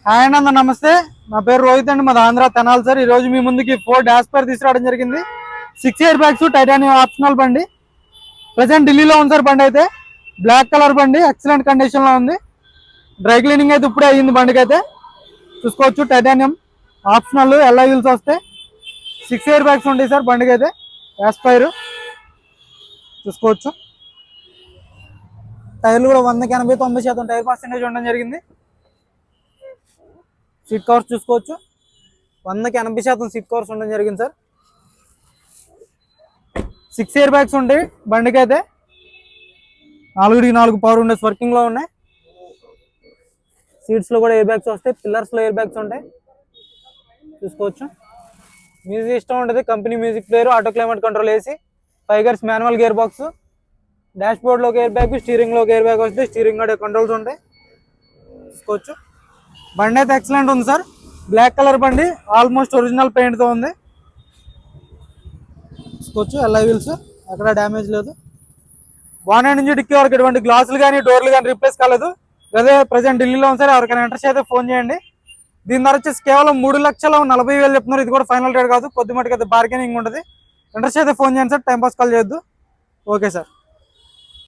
Hi అన్న, నమస్తే. నా పేరు రోహిత్ అండి, మాది ఆంధ్ర తెనాలి సార్. ఈ రోజు మీ ముందుకి 4 డాష్ పైర్ తీసుకురావడం జరిగింది. 6 ఇయర్ బ్యాగ్స్ టైటానియం ఆప్షనల్ బండి. ప్రజెంట్ ఢిల్లీలో ఉంది సార్. బండి అయితే బ్లాక్ కలర్ బండి, ఎక్సలెంట్ కండిషన్ లో ఉంది. డ్రై క్లీనింగ్ అయితే ఇప్పుడే అయ్యింది. బండికి అయితే చూసుకోవచ్చు. టైటానియం ఆప్షనల్ ఎల్ఐ వీల్స్ వస్తాయి. 6 ఇయర్ బ్యాగ్స్ ఉంటాయి సార్ బండికి అయితే. డాష్ పైర్ చూసుకోవచ్చు. టైర్లు కూడా 100-90% టైర్ పర్సెంటేజ్ ఉండడం జరిగింది. సీట్ కవర్స్ చూసుకోవచ్చు. 100-80% సీట్ కవర్స్ ఉండడం జరిగింది సార్. 6 ఇయర్ బ్యాగ్స్ ఉంటాయి బండికి అయితే. 4 పవర్ విండోస్ వర్కింగ్ లో ఉన్నాయి. సీట్స్ లో కూడా ఎయిర్ బ్యాగ్స్ వస్తాయి. పిల్లర్స్ లో ఎయిర్ బ్యాగ్స్ ఉంటాయి చూసుకోవచ్చు. మ్యూజిక్ ఇష్టం ఉంటుంది. Company music player, auto climate control AC, 5 gears manual gear box, dash board లో ఎయిర్ బ్యాగ్, స్టీరింగ్ లో ఎయిర్ బ్యాగ్ వస్తాయి. స్టీరింగ్ కూడా కంట్రోల్స్ ఉంటాయి చూసుకోవచ్చు. బండి అయితే ఎక్సలెంట్ ఉంది సార్. బ్లాక్ కలర్ బండి, ఆల్మోస్ట్ ఒరిజినల్ పెయింట్ తో ఉంది చూసుకోవచ్చు. ఎల్ఐ వీల్స్ ఎక్కడ డ్యామేజ్ లేదు. బానెట్ నుంచి డిక్కీ వరకు ఎటువంటి గ్లాసులు కానీ డోర్లు కానీ రీప్లేస్ కాలేదు. అదే ప్రజెంట్ ఢిల్లీలో ఉంది సార్. ఎవరికైనా ఇంట్రెస్ట్ అయితే ఫోన్ చేయండి. దీని ధర వచ్చేసి కేవలం 3,40,000 చెప్తున్నారు. ఇది కూడా ఫైనల్ రేట్ కాదు, కొద్ది మటుకు అయితే బార్గెనింగ్ ఉంటుంది. ఇంట్రెస్ట్ అయితే ఫోన్ చేయండి సార్. టైం పాస్ కాల్ చేయొద్దు. Okay sir.